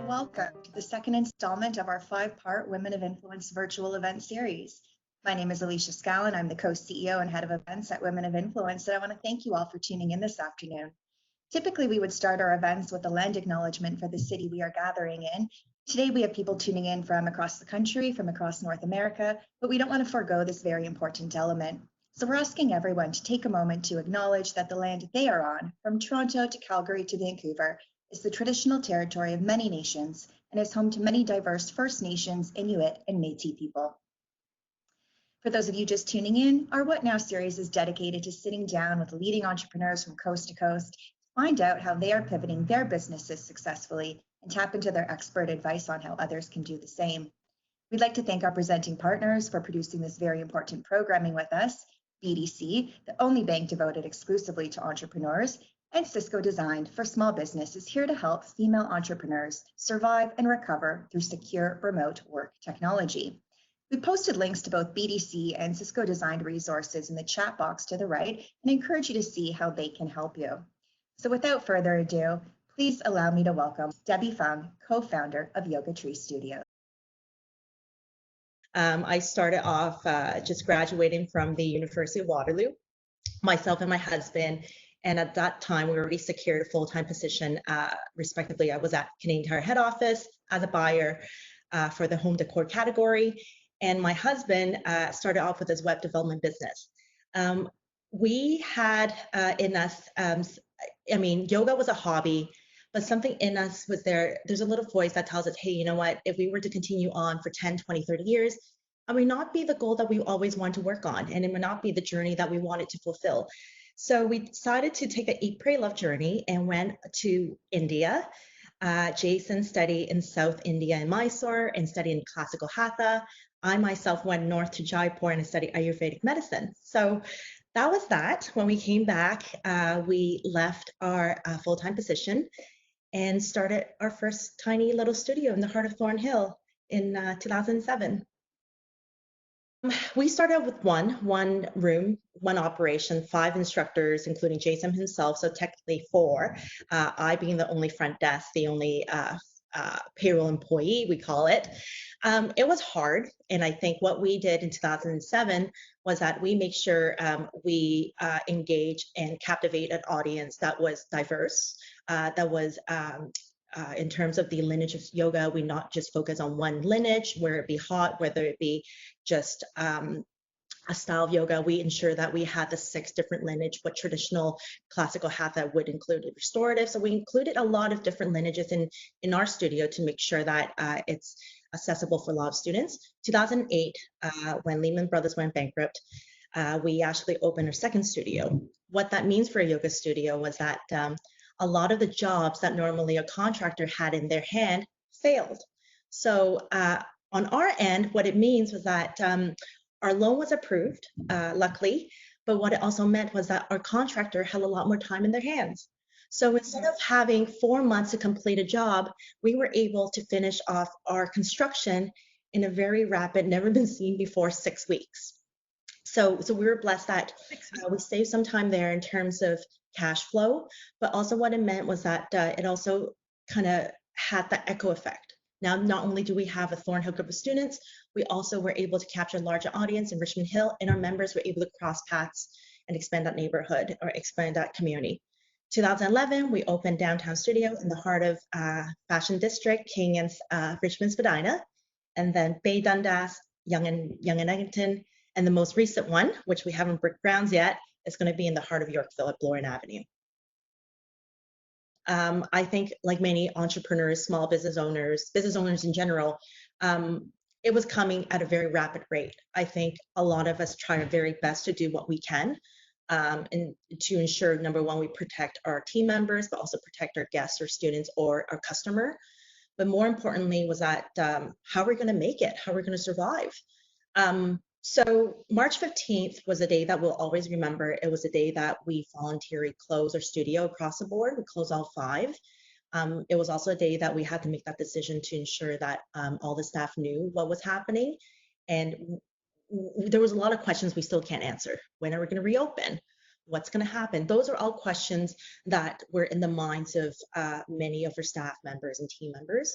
Welcome to the second installment of our 5-part Women of Influence virtual event series. My name is Alicia Scallon. I'm the co-CEO and head of events at Women of Influence, and I want to thank you all for tuning in this afternoon. Typically, we would start our events with a land acknowledgement for the city we are gathering in. Today, we have people tuning in from across the country, from across North America, but we don't want to forego this very important element. So we're asking everyone to take a moment to acknowledge that the land they are on, from Toronto to Calgary to Vancouver, is the traditional territory of many nations and is home to many diverse First Nations, Inuit, and Métis people. For those of you just tuning in, our What Now series is dedicated to sitting down with leading entrepreneurs from coast to coast to find out how they are pivoting their businesses successfully and tap into their expert advice on how others can do the same. We'd like to thank our presenting partners for producing this very important programming with us, BDC, the only bank devoted exclusively to entrepreneurs, and Cisco Designed for Small Business is here to help female entrepreneurs survive and recover through secure remote work technology. We posted links to both BDC and Cisco Designed resources in the chat box to the right and encourage you to see how they can help you. So without further ado, please allow me to welcome Debbie Fung, co-founder of Yoga Tree Studio. I started off just graduating from the University of Waterloo, myself and my husband. And at that time, we already secured a full-time position, respectively. I was at Canadian Tire head office as a buyer for the home decor category. And my husband started off with his web development business. We had in us, yoga was a hobby, but something in us was there. There's a little voice that tells us, hey, you know what, if we were to continue on for 10, 20, 30 years, it may not be the goal that we always want to work on, and it may not be the journey that we wanted to fulfill. So we decided to take an Eat, Pray, Love journey and went to India. Jason studied in South India in Mysore and studied in classical hatha. I myself went north to Jaipur and studied Ayurvedic medicine. So that was that. When we came back, we left our full-time position and started our first tiny little studio in the heart of Thornhill in 2007. We started with one room, one operation, 5 instructors, including Jason himself, so technically 4. I being the only front desk, the only payroll employee, we call it. It was hard, and I think what we did in 2007 was that we make sure we engage and captivate an audience that was diverse, that was in terms of the lineage of yoga, we not just focus on one lineage, whether it be hot, whether it be just a style of yoga. We ensure that we had the 6 different lineage, what traditional classical hatha would include restorative. So we included a lot of different lineages in our studio to make sure that it's accessible for a lot of students. 2008, when Lehman Brothers went bankrupt, we actually opened our second studio. What that means for a yoga studio was that a lot of the jobs that normally a contractor had in their hand failed. So on our end, what it means was that our loan was approved, luckily, but what it also meant was that our contractor had a lot more time in their hands. So instead of having 4 months to complete a job, we were able to finish off our construction in a very rapid, never been seen before, 6 weeks. So we were blessed that we saved some time there in terms of cash flow, but also what it meant was that it also kind of had that echo effect. Now, not only do we have a Thornhill group of students, we also were able to capture a larger audience in Richmond Hill, and our members were able to cross paths and expand that neighborhood or expand that community. 2011, we opened downtown studio in the heart of Fashion District, King and Richmond Spadina, and then Bay Dundas, Yonge and Eglinton, and the most recent one, which we haven't brick grounds yet, is going to be in the heart of Yorkville at Blorin Avenue. I think like many entrepreneurs, small business owners in general, it was coming at a very rapid rate. I think a lot of us try our very best to do what we can and to ensure, number one, we protect our team members, but also protect our guests or students or our customer. But more importantly was that how are we going to make it? How are we going to survive? So March 15th was a day that we'll always remember. It was a day that we voluntarily closed our studio across the board. We closed all 5. It was also a day that we had to make that decision to ensure that all the staff knew what was happening. And there was a lot of questions we still can't answer. When are we going to reopen? What's going to happen? Those are all questions that were in the minds of many of our staff members and team members.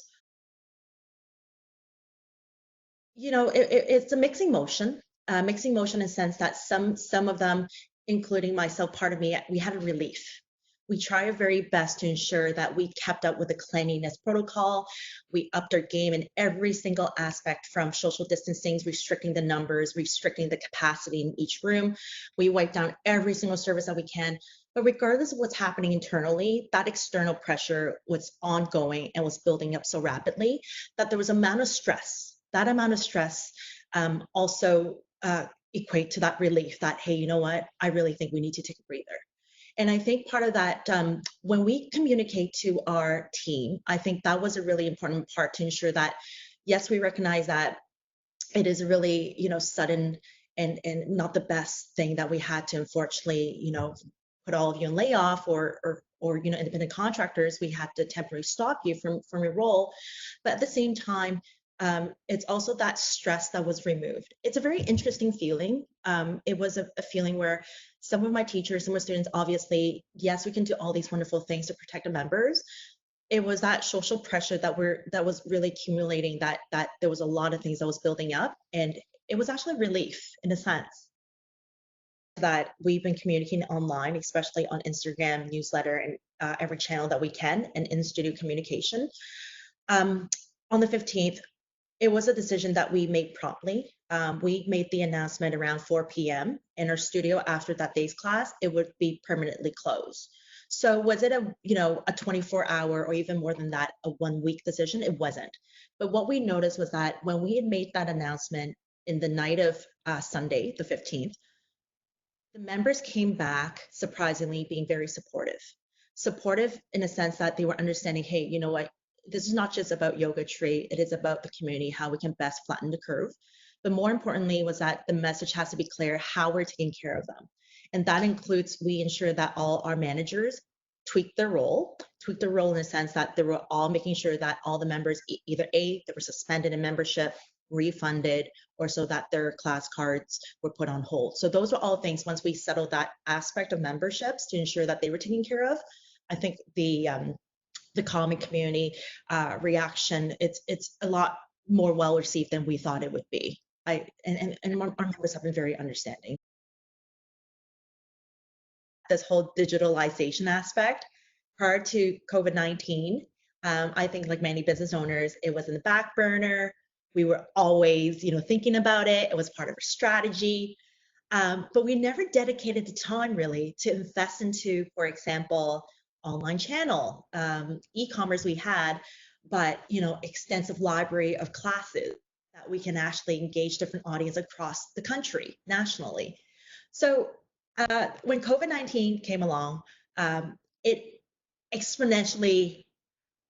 It's a mixing motion in the sense that some of them, including myself, part of me, we had a relief. We try our very best to ensure that we kept up with the cleanliness protocol. We upped our game in every single aspect, from social distancing, restricting the numbers, restricting the capacity in each room. We wiped down every single service that we can. But regardless of what's happening internally, that external pressure was ongoing and was building up so rapidly that there was amount of stress. That amount of stress also equate to that relief that, hey, you know what? I really think we need to take a breather. And I think part of that, when we communicate to our team, I think that was a really important part to ensure that, yes, we recognize that it is really, sudden and not the best thing that we had to unfortunately, put all of you in layoff or independent contractors, we had to temporarily stop you from your role. But at the same time, it's also that stress that was removed. It's a very interesting feeling. It was a feeling where some of my teachers, some of my students, obviously, yes, we can do all these wonderful things to protect the members. It was that social pressure that was really accumulating, that there was a lot of things that was building up, and it was actually relief in a sense that we've been communicating online, especially on Instagram, newsletter, and every channel that we can, and in-studio communication. On the 15th, it was a decision that we made promptly. We made the announcement around 4 p.m. in our studio. After that day's class, it would be permanently closed. So was it a 24-hour or even more than that, a 1-week decision? It wasn't. But what we noticed was that when we had made that announcement in the night of Sunday, the 15th, the members came back surprisingly being very supportive. Supportive in a sense that they were understanding, hey, you know what? This is not just about Yoga Tree, it is about the community, how we can best flatten the curve. But more importantly was that the message has to be clear how we're taking care of them. And that includes, we ensure that all our managers tweak their role in the sense that they were all making sure that all the members, either they were suspended in membership, refunded, or so that their class cards were put on hold. So those were all things, once we settled that aspect of memberships to ensure that they were taken care of, I think the common community reaction, it's a lot more well received than we thought it would be. And our members have been very understanding. This whole digitalization aspect, prior to COVID-19, I think like many business owners, it was in the back burner. We were always, thinking about it. It was part of our strategy. But we never dedicated the time really to invest into, for example, online channel, e-commerce we had, but extensive library of classes that we can actually engage different audience across the country, nationally. So when COVID-19 came along, it exponentially,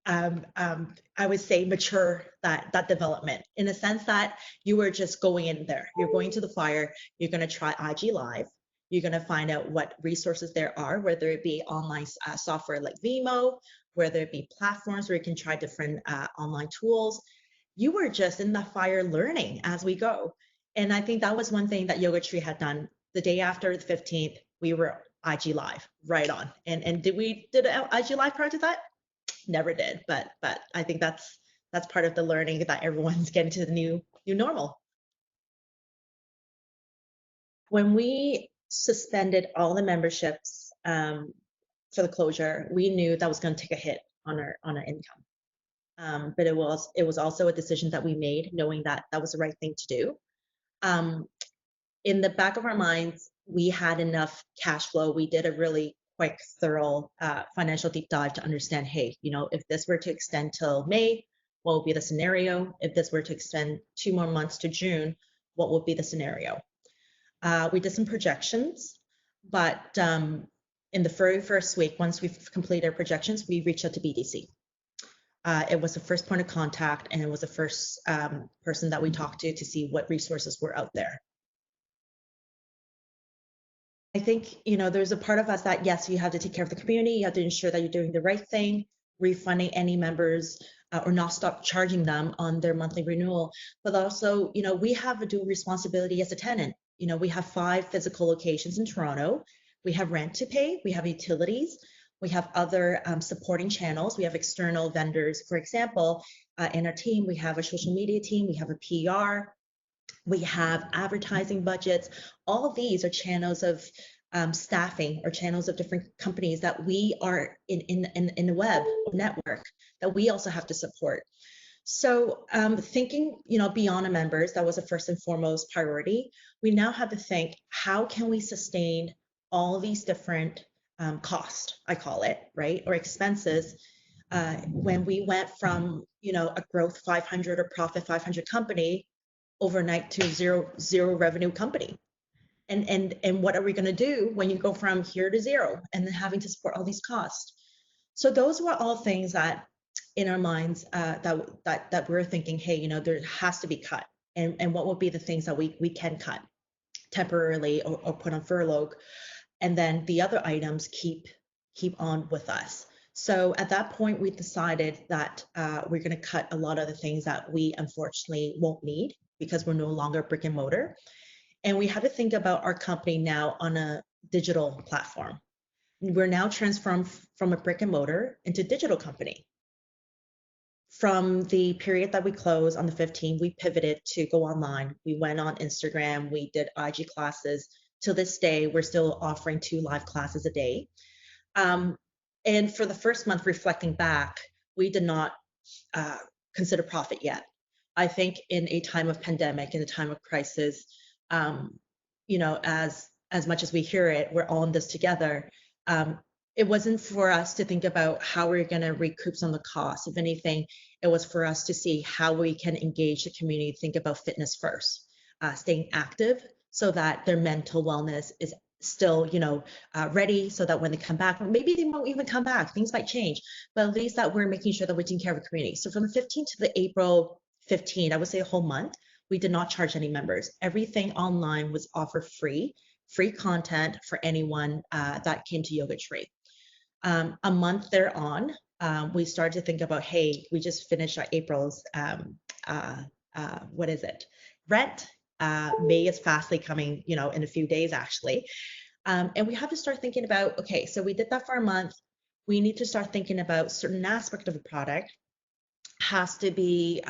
I would say, mature that development, in a sense that you were just going in there. You're going to the fire. You're going to try IG Live. You're going to find out what resources there are, whether it be online software like Vimo, whether it be platforms where you can try different online tools. You were just in the fire learning as we go. And I think that was one thing that Yoga Tree had done. The day after the 15th, we were IG Live right on. And did IG Live prior to that? Never did. But I think that's part of the learning that everyone's getting to the new normal. When we suspended all the memberships for the closure, we knew that was going to take a hit on our income. But it was also a decision that we made, knowing that that was the right thing to do. In the back of our minds, we had enough cash flow. We did a really quick, thorough financial deep dive to understand, hey, if this were to extend till May, what would be the scenario? If this were to extend 2 more months to June, what would be the scenario? We did some projections, but in the very first week, once we've completed our projections, we reached out to BDC. It was the first point of contact, and it was the first person that we talked to see what resources were out there. I think, there's a part of us that, yes, you have to take care of the community. You have to ensure that you're doing the right thing, refunding any members or not stop charging them on their monthly renewal. But also, we have a dual responsibility as a tenant. We have 5 physical locations in Toronto. We have rent to pay. We have utilities. We have other supporting channels. We have external vendors. For example, in our team, we have a social media team. We have a PR. We have advertising budgets. All these are channels of staffing or channels of different companies that we are in the web network that we also have to support. So thinking, beyond our members, that was a first and foremost priority. We now have to think, how can we sustain all these different costs, I call it, right, or expenses, when we went from, a growth 500 or profit 500 company overnight to zero revenue company. And what are we going to do when you go from here to zero and then having to support all these costs? So those were all things that in our minds that we're thinking, hey, there has to be cut. And what would be the things that we can cut temporarily or put on furlough, and then the other items keep on with us. So at that point, we decided that we're going to cut a lot of the things that we unfortunately won't need because we're no longer brick and mortar. And we have to think about our company now on a digital platform. We're now transformed from a brick and mortar into digital company. From the period that we closed on the 15th, we pivoted to go online. We went on Instagram, we did IG classes. To this day, we're still offering 2 live classes a day. And for the first month, reflecting back, we did not consider profit yet. I think in a time of pandemic, in a time of crisis, as much as we hear it, we're all in this together. It wasn't for us to think about how we're going to recoup some of the costs. If anything, it was for us to see how we can engage the community, think about fitness first, staying active so that their mental wellness is still, ready, so that when they come back, or maybe they won't even come back, things might change, but at least that we're making sure that we're taking care of the community. So from the 15th to the April 15th, I would say a whole month, we did not charge any members. Everything online was offered free content for anyone that came to Yoga Tree. A month thereon, we started to think about, hey, we just finished our April's, rent. May is fastly coming, in a few days, actually. And we have to start thinking about, okay, so we did that for a month. We need to start thinking about certain aspect of the product has to be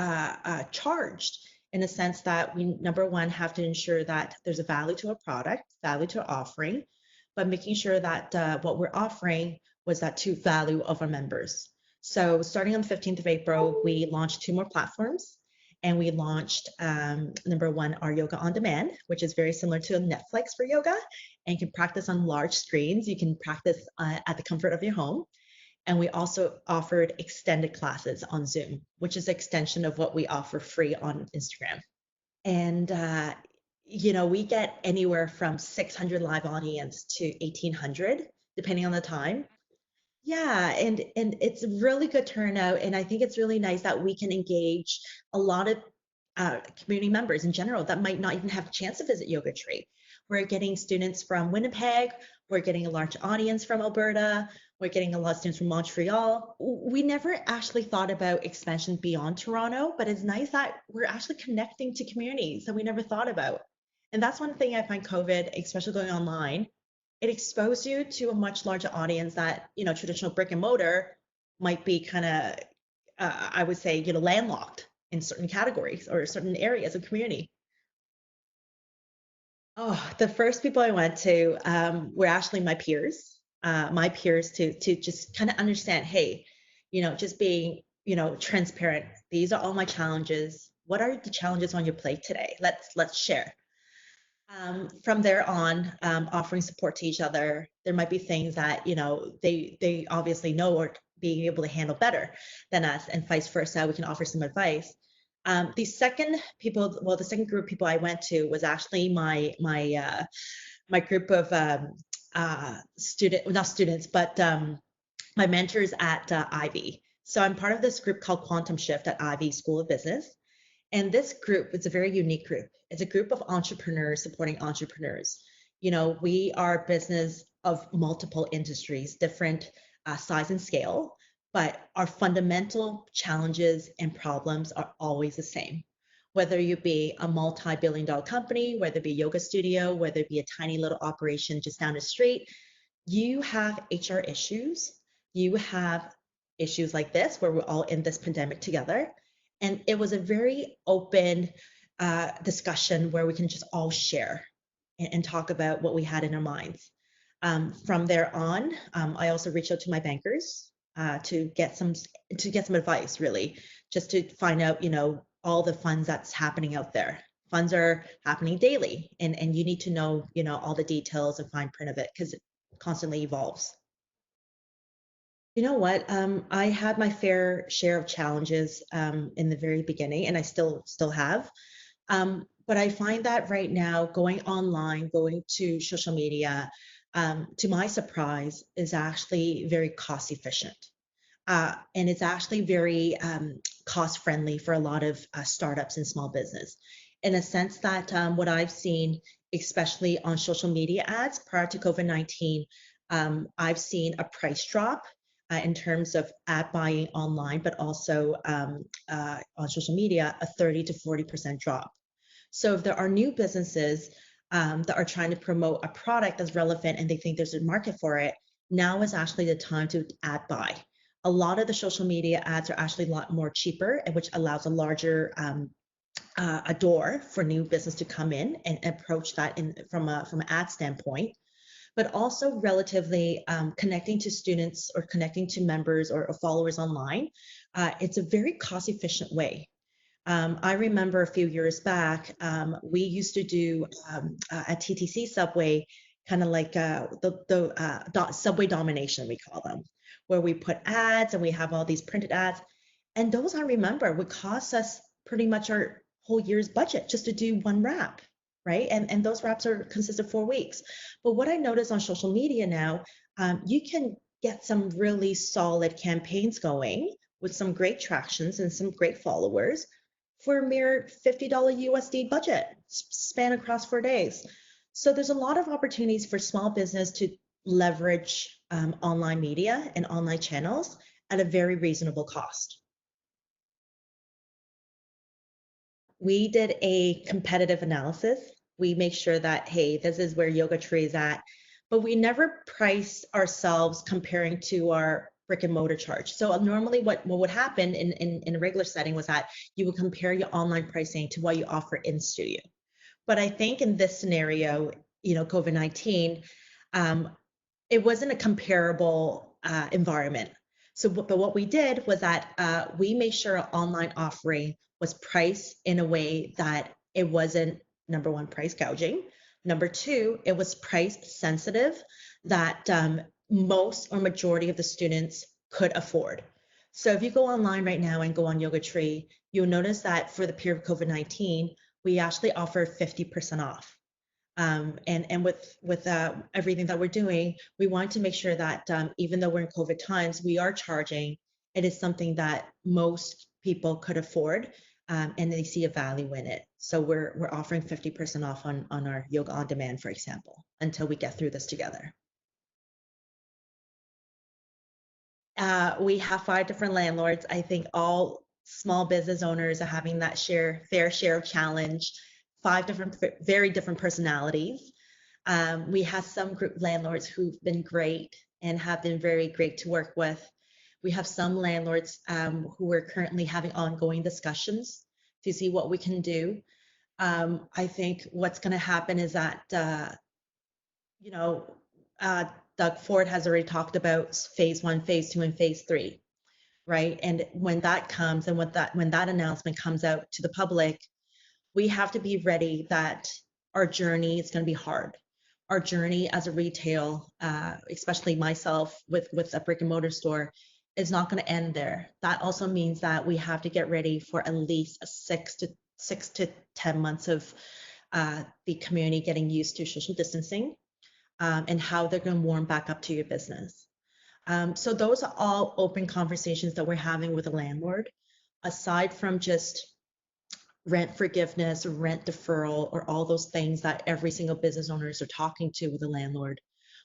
charged, in the sense that we, number one, have to ensure that there's a value to a product, value to our offering, but making sure that what we're offering was that to value of our members. So starting on the 15th of April, we launched 2 more platforms, and we launched number one, our Yoga on Demand, which is very similar to Netflix for yoga, and you can practice on large screens. You can practice at the comfort of your home. And we also offered extended classes on Zoom, which is an extension of what we offer free on Instagram. And, we get anywhere from 600 live audience to 1,800, depending on the time. Yeah, and it's a really good turnout. And I think it's really nice that we can engage a lot of community members in general that might not even have a chance to visit Yoga Tree. We're getting students from Winnipeg. We're getting a large audience from Alberta. We're getting a lot of students from Montreal. We never actually thought about expansion beyond Toronto, but it's nice that we're actually connecting to communities that we never thought about. And that's one thing I find COVID, especially going online, it exposed you to a much larger audience that, traditional brick and mortar might be kind of, I would say, landlocked in certain categories or certain areas of community. Oh, the first people I went to were actually my peers to just kind of understand, hey, just being, transparent. These are all my challenges. What are the challenges on your plate today? Let's share. From there on, offering support to each other. There might be things that, they obviously know or being able to handle better than us, and vice versa. We can offer some advice. The second group of people I went to was actually my group of my mentors at Ivy. So I'm part of this group called Quantum Shift at Ivy School of Business. And this group is a very unique group. It's a group of entrepreneurs supporting entrepreneurs. We are a business of multiple industries, different size and scale, but our fundamental challenges and problems are always the same. Whether you be a multi-billion-dollar company, whether it be a yoga studio, whether it be a tiny little operation just down the street, you have HR issues. You have issues like this, where we're all in this pandemic together. And it was a very open discussion where we can just all share and talk about what we had in our minds. From there on, I also reached out to my bankers to get some advice, really, just to find out, all the funds that's happening out there. Funds are happening daily, and you need to know, all the details and fine print of it because it constantly evolves. You know what? I had my fair share of challenges in the very beginning, and I still have. But I find that right now, going online, going to social media, to my surprise, is actually very cost efficient. And it's actually very cost friendly for a lot of startups and small business, in a sense that what I've seen, especially on social media ads prior to COVID-19, I've seen a price drop in terms of ad buying online, but also on social media, a 30 to 40% drop. So if there are new businesses that are trying to promote a product that's relevant and they think there's a market for it, now is actually the time to ad buy. A lot of the social media ads are actually a lot more cheaper, and which allows a larger a door for new business to come in and approach that from an ad standpoint, but also relatively connecting to students or connecting to members or followers online. It's a very cost efficient way. I remember a few years back, we used to do at TTC Subway, kind of like the Subway domination, we call them, where we put ads and we have all these printed ads. And those, I remember, would cost us pretty much our whole year's budget just to do one wrap, right? And those wraps consist of 4 weeks. But what I notice on social media now, you can get some really solid campaigns going with some great tractions and some great followers for a mere $50 USD budget span across 4 days. So there's a lot of opportunities for small business to leverage online media and online channels at a very reasonable cost. We did a competitive analysis. We make sure that, hey, this is where Yoga Tree is at, but we never price ourselves comparing to our brick and mortar charge. So normally what would happen in a regular setting was that you would compare your online pricing to what you offer in studio. But I think in this scenario, COVID-19, it wasn't a comparable environment. So, but what we did was that we made sure our online offering was priced in a way that it wasn't, number one, price gouging. Number two, it was price sensitive, that most or majority of the students could afford. So if you go online right now and go on Yoga Tree, you'll notice that for the period of COVID-19, we actually offer 50% off. And with everything that we're doing, we want to make sure that even though we're in COVID times, we are charging. It is something that most people could afford, and they see a value in it. So we're offering 50% off on our yoga on demand, for example, until we get through this together. We have 5 different landlords. I think all small business owners are having that fair share of challenge. 5 different, very different personalities. We have some group landlords who've been great and have been very great to work with. We have some landlords who are currently having ongoing discussions to see what we can do. I think what's going to happen is that, Doug Ford has already talked about phase 1, phase 2, and phase 3, right? And when that comes and when that announcement comes out to the public, we have to be ready that our journey is going to be hard. Our journey as a retail, especially myself with a brick and mortar store, is not going to end there. That also means that we have to get ready for at least 6 to 10 months of the community getting used to social distancing and how they're going to warm back up to your business. So those are all open conversations that we're having with a landlord, aside from just rent forgiveness, or rent deferral, or all those things that every single business owners are talking to with the landlord.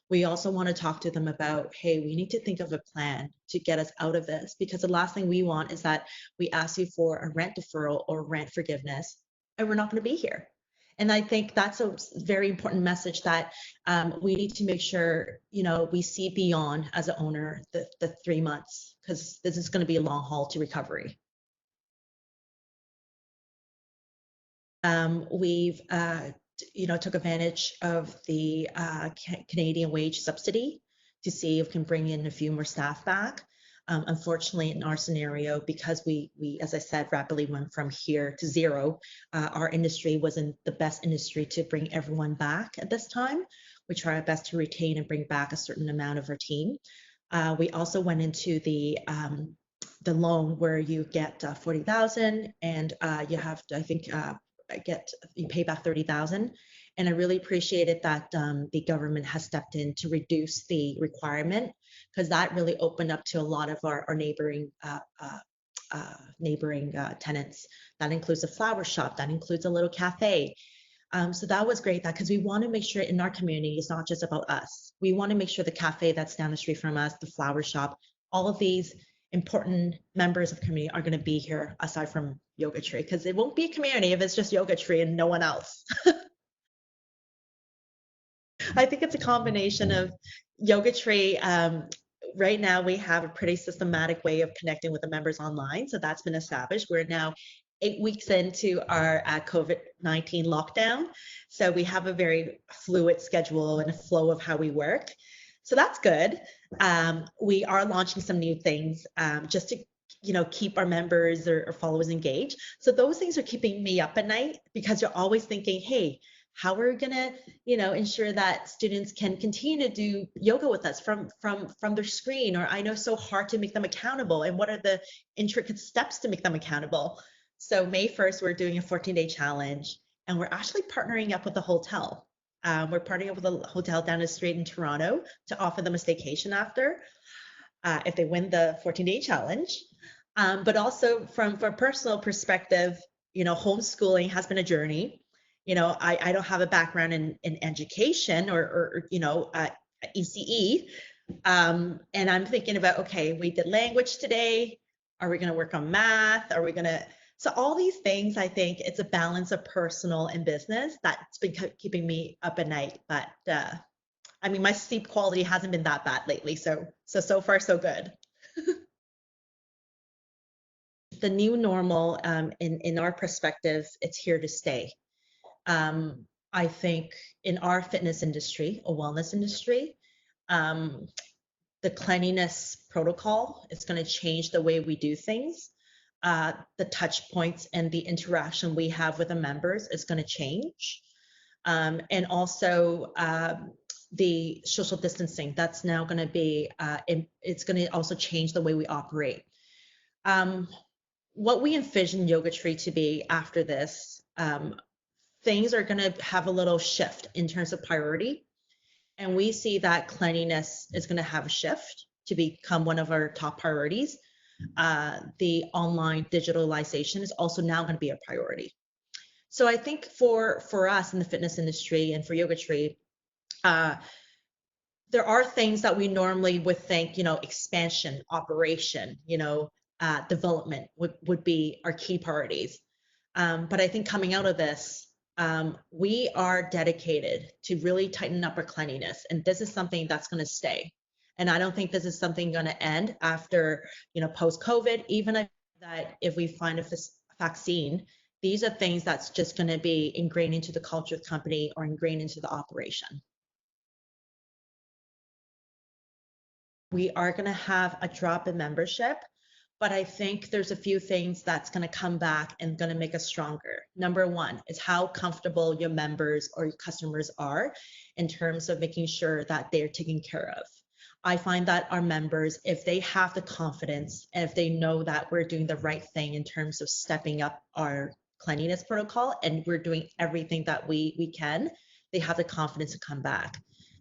We also want to talk to them about, hey, we need to think of a plan to get us out of this, because the last thing we want is that we ask you for a rent deferral or rent forgiveness and we're not going to be here. And I think that's a very important message that we need to make sure, we see beyond as an owner the 3 months, because this is going to be a long haul to recovery. We've took advantage of the Canadian wage subsidy to see if we can bring in a few more staff back. Unfortunately, in our scenario, because we, as I said, rapidly went from here to zero, our industry wasn't the best industry to bring everyone back at this time. We try our best to retain and bring back a certain amount of our team. We also went into the loan where you get 40,000 and you have to, I think, you pay back 30,000. And I really appreciated that the government has stepped in to reduce the requirement, because that really opened up to a lot of our neighboring tenants. That includes a flower shop, that includes a little cafe. So that was great, because we want to make sure in our community it's not just about us. We want to make sure the cafe that's down the street from us, the flower shop, all of these important members of the community are going to be here aside from Yoga Tree, because it won't be a community if it's just Yoga Tree and no one else. I think it's a combination of Yoga Tree. Right now we have a pretty systematic way of connecting with the members online. So that's been established. We're now 8 weeks into our COVID-19 lockdown. So we have a very fluid schedule and a flow of how we work. So that's good. We are launching some new things just to keep our members or followers engaged. So those things are keeping me up at night, because you're always thinking, hey, how are we gonna ensure that students can continue to do yoga with us from their screen? Or I know so hard to make them accountable, and what are the intricate steps to make them accountable? So May 1st, we're doing a 14-day challenge, and we're actually partnering up with a hotel. We're partnering up with a hotel down the street in Toronto to offer them a staycation after, if they win the 14-day challenge. But also from a personal perspective, homeschooling has been a journey. I don't have a background in education or ECE. And I'm thinking about, okay, we did language today. Are we going to work on math? Are we going to? So all these things, I think it's a balance of personal and business that's been keeping me up at night. But I mean, my sleep quality hasn't been that bad lately. So far, so good. The new normal, in our perspective, it's here to stay. I think in our fitness industry, a wellness industry, the cleanliness protocol is going to change the way we do things. The touch points and the interaction we have with the members is going to change. And also the social distancing, that's now going to be, it's going to also change the way we operate. What we envision Yoga Tree to be after this, things are going to have a little shift in terms of priority. And we see that cleanliness is going to have a shift to become one of our top priorities. The online digitalization is also now going to be a priority. So I think for us in the fitness industry and for Yoga Tree, there are things that we normally would think, expansion, operation, development would be our key priorities. But I think coming out of this, we are dedicated to really tighten up our cleanliness. And this is something that's going to stay. And I don't think this is something going to end after, post-COVID, even if we find a vaccine. These are things that's just going to be ingrained into the culture of the company or ingrained into the operation. We are going to have a drop in membership, but I think there's a few things that's going to come back and going to make us stronger. Number one is how comfortable your members or your customers are in terms of making sure that they're taken care of. I find that our members, if they have the confidence and if they know that we're doing the right thing in terms of stepping up our cleanliness protocol and we're doing everything that we can, they have the confidence to come back.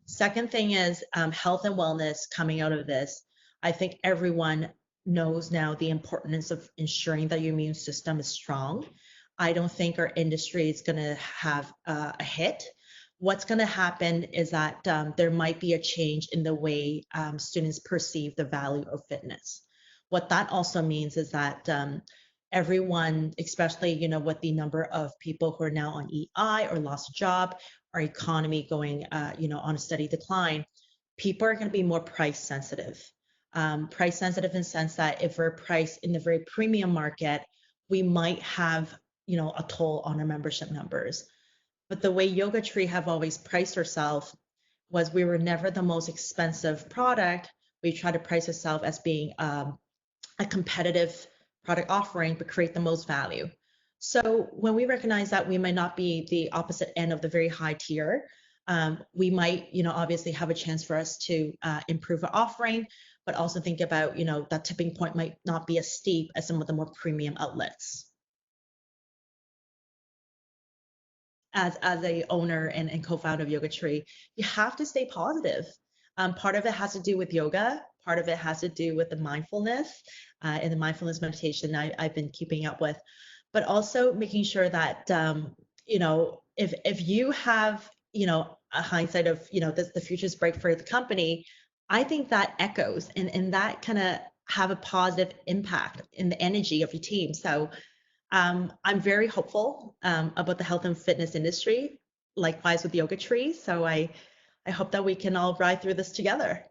Second thing is health and wellness coming out of this. I think everyone knows now the importance of ensuring that your immune system is strong. I don't think our industry is going to have a hit. What's going to happen is that there might be a change in the way students perceive the value of fitness. What that also means is that everyone, especially with the number of people who are now on EI or lost a job, our economy going on a steady decline, people are going to be more price sensitive. Price sensitive in the sense that if we're priced in the very premium market, we might have a toll on our membership numbers. But the way Yoga Tree have always priced ourselves was we were never the most expensive product. We try to price ourselves as being a competitive product offering, but create the most value. So when we recognize that we might not be the opposite end of the very high tier, we might, obviously have a chance for us to improve our offering, but also think about, that tipping point might not be as steep as some of the more premium outlets. As a owner and co-founder of Yoga Tree, you have to stay positive. Part of it has to do with yoga. Part of it has to do with the mindfulness and the mindfulness meditation I've been keeping up with, but also making sure that if you have a hindsight of the future's bright for the company, I think that echoes and that kind of have a positive impact in the energy of your team. So I'm very hopeful about the health and fitness industry, likewise with Yoga Tree. So I hope that we can all ride through this together.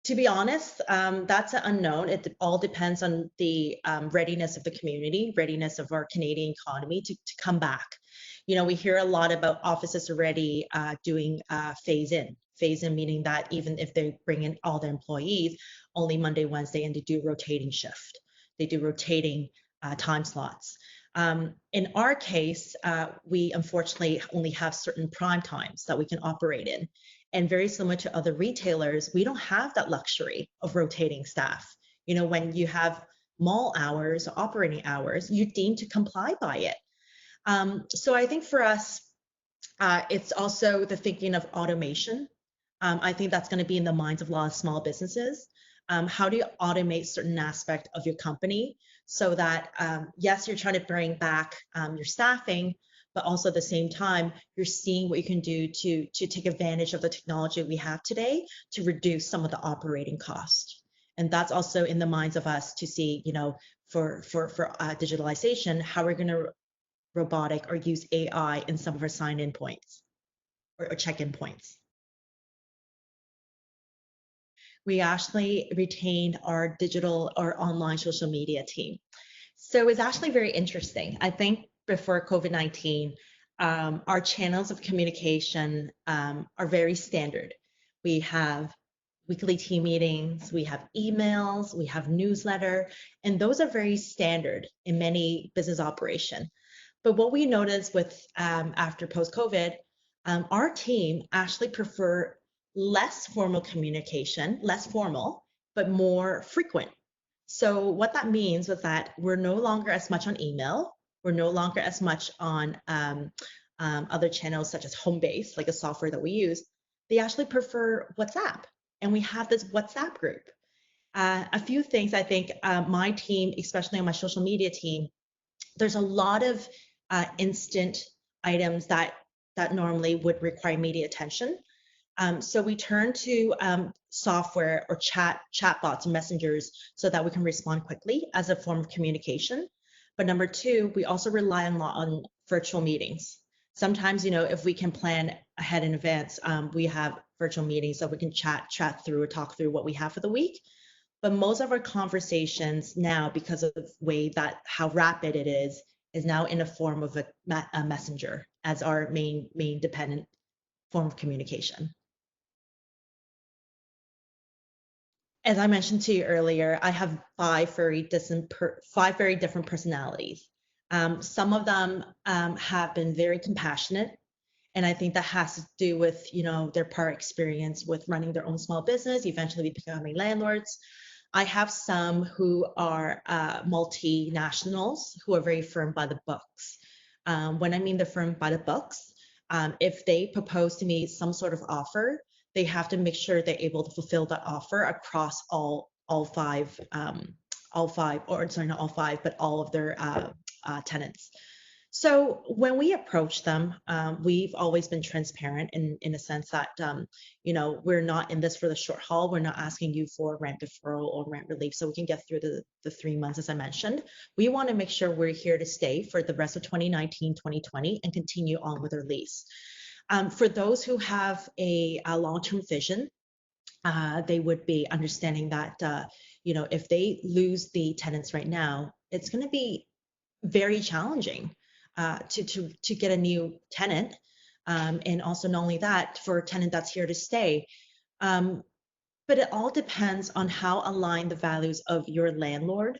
To be honest, that's an unknown. It all depends on the readiness of the community, readiness of our Canadian economy to come back. We hear a lot about offices already doing phase in meaning that even if they bring in all their employees, only Monday, Wednesday, and they do rotating shift. They do rotating time slots. In our case, we unfortunately only have certain prime times that we can operate in. And very similar to other retailers, we don't have that luxury of rotating staff. When you have mall hours, operating hours, you're deemed to comply by it. So I think for us, it's also the thinking of automation. I think that's going to be in the minds of a lot of small businesses. How do you automate certain aspect of your company so that, yes, you're trying to bring back your staffing, but also at the same time, you're seeing what you can do to take advantage of the technology we have today to reduce some of the operating costs. And that's also in the minds of us to see, for digitalization, how we're going to robotic or use AI in some of our sign-in points or check-in points. We actually retained our digital or online social media team. So it's actually very interesting. I think before COVID-19, our channels of communication are very standard. We have weekly team meetings, we have emails, we have newsletter, and those are very standard in many business operation. But what we noticed with after post-COVID, our team actually prefer less formal communication, less formal, but more frequent. So what that means was that we're no longer as much on email. We're no longer as much on other channels such as Homebase, like a software that we use. They actually prefer WhatsApp. And we have this WhatsApp group. A few things I think my team, especially on my social media team, there's a lot of instant items that normally would require immediate attention. So we turn to software or chatbots and messengers so that we can respond quickly as a form of communication. But number two, we also rely a lot on virtual meetings. Sometimes, if we can plan ahead in advance, we have virtual meetings so we can chat through or talk through what we have for the week. But most of our conversations now, because of the way that how rapid it is now in a form of a messenger as our main dependent form of communication. As I mentioned to you earlier, I have five very different personalities. Some of them have been very compassionate, and I think that has to do with their prior experience with running their own small business, eventually becoming landlords. I have some who are multinationals who are very firm by the books. When I mean they're firm by the books, if they propose to me some sort of offer, they have to make sure they're able to fulfill that offer across all five, or sorry, not all five, but all of their tenants. So when we approach them, we've always been transparent in a sense that, we're not in this for the short haul. We're not asking you for rent deferral or rent relief so we can get through the 3 months, as I mentioned. We want to make sure we're here to stay for the rest of 2019, 2020, and continue on with our lease. For those who have a long-term vision, they would be understanding that, if they lose the tenants right now, it's going to be very challenging to get a new tenant. And also not only that, for a tenant that's here to stay. But it all depends on how aligned the values of your landlord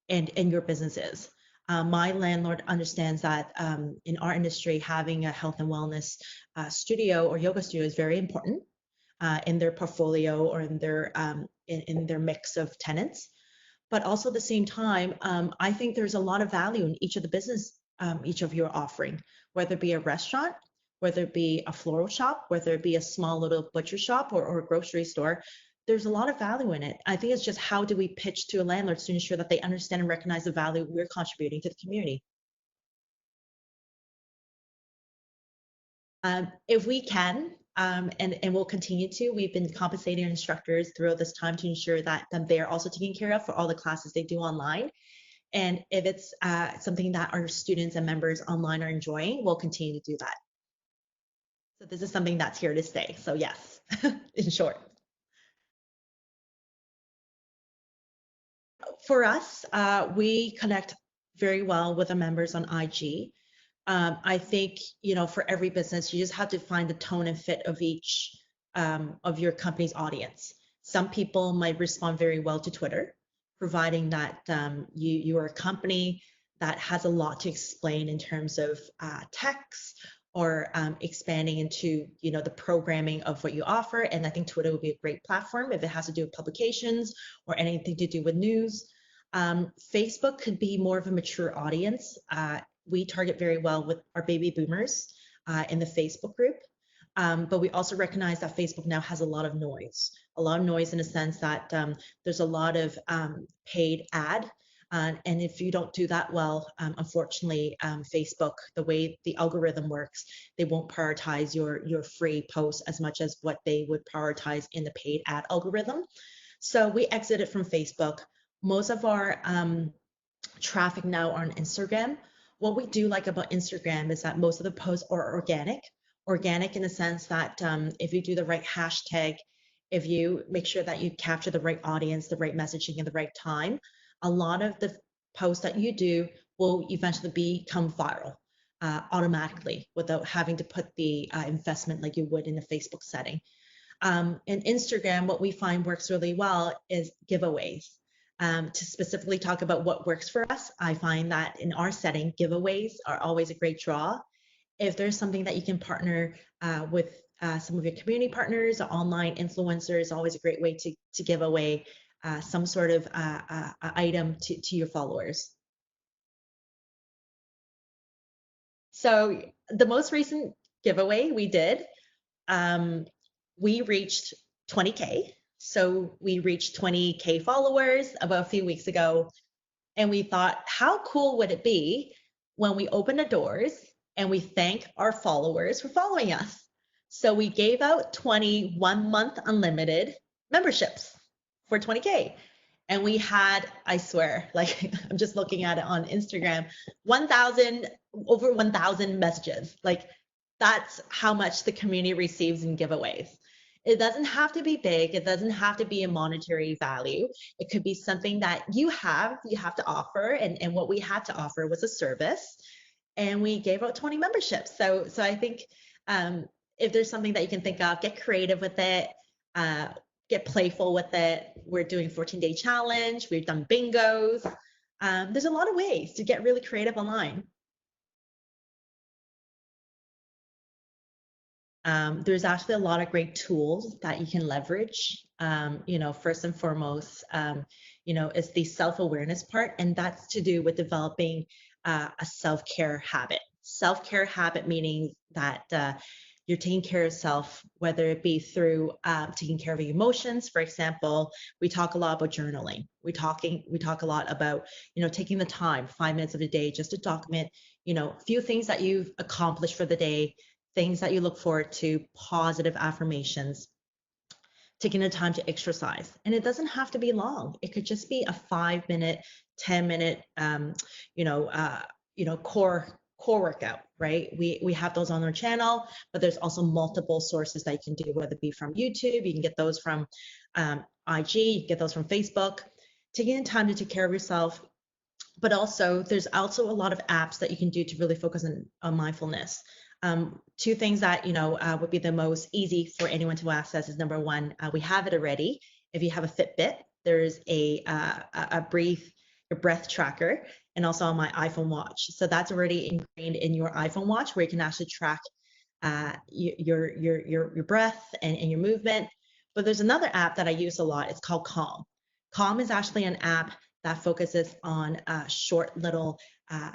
and your business is. My landlord understands that in our industry, having a health and wellness studio or yoga studio is very important in their portfolio or in their mix of tenants. But also at the same time, I think there's a lot of value in each of the business, each of your offering, whether it be a restaurant, whether it be a floral shop, whether it be a small little butcher shop or a grocery store. There's a lot of value in it. I think it's just how do we pitch to a landlord to ensure that they understand and recognize the value we're contributing to the community. If we can, and we'll continue to, we've been compensating instructors throughout this time to ensure that they're also taken care of for all the classes they do online. And if it's something that our students and members online are enjoying, we'll continue to do that. So this is something that's here to stay. So yes, in short. For us, we connect very well with the members on IG. I think, for every business, you just have to find the tone and fit of each of your company's audience. Some people might respond very well to Twitter, providing that you are a company that has a lot to explain in terms of text or expanding into, the programming of what you offer. And I think Twitter would be a great platform if it has to do with publications or anything to do with news. Facebook could be more of a mature audience. We target very well with our baby boomers in the Facebook group. But we also recognize that Facebook now has a lot of noise in a sense that there's a lot of paid ad. And if you don't do that well, unfortunately, Facebook, the way the algorithm works, they won't prioritize your free posts as much as what they would prioritize in the paid ad algorithm. So we exited from Facebook. Most of our traffic now are on Instagram. What we do like about Instagram is that most of the posts are organic in the sense that if you do the right hashtag, if you make sure that you capture the right audience, the right messaging at the right time, a lot of the posts that you do will eventually become viral automatically without having to put the investment like you would in a Facebook setting. In Instagram, what we find works really well is giveaways. To specifically talk about what works for us, I find that in our setting, giveaways are always a great draw. If there's something that you can partner with some of your community partners or online influencers, always a great way to give away some sort of item to your followers. So the most recent giveaway we did, we reached 20K. So we reached 20K followers about a few weeks ago. And we thought, how cool would it be when we open the doors and we thank our followers for following us? So we gave out 20 1-month unlimited memberships for 20K. And we had, I swear, like I'm just looking at it on Instagram, over 1,000 messages. Like that's how much the community receives in giveaways. It doesn't have to be big. It doesn't have to be a monetary value. It could be something that you have to offer. And what we had to offer was a service. And we gave out 20 memberships. So I think if there's something that you can think of, get creative with it, get playful with it. We're doing 14-day challenge. We've done bingos. There's a lot of ways to get really creative online. There's actually a lot of great tools that you can leverage. First and foremost, it's the self-awareness part, and that's to do with developing a self-care habit. Self-care habit meaning that you're taking care of yourself, whether it be through taking care of your emotions. For example, we talk a lot about journaling. We talk a lot about, taking the time, 5 minutes of the day, just to document, a few things that you've accomplished for the day, things that you look forward to, positive affirmations, taking the time to exercise. And it doesn't have to be long. It could just be a 5-minute, 10-minute, core workout, right? We have those on our channel, but there's also multiple sources that you can do, whether it be from YouTube, you can get those from IG, you can get those from Facebook. taking the time to take care of yourself. But also, there's also a lot of apps that you can do to really focus on mindfulness. Two things that would be the most easy for anyone to access is number one, we have it already. If you have a Fitbit, there's a breath tracker, and also on my iPhone watch. So that's already ingrained in your iPhone watch, where you can actually track your breath and your movement. But there's another app that I use a lot. It's called Calm. Calm is actually an app that focuses on short little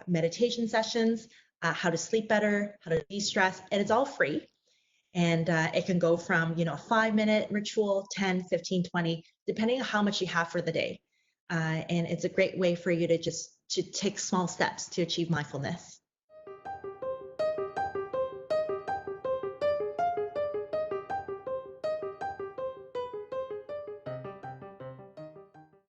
meditation sessions, how to sleep better, how to de-stress, and it's all free. And it can go from, a 5-minute ritual, 10, 15, 20, depending on how much you have for the day. And it's a great way for you to take small steps to achieve mindfulness.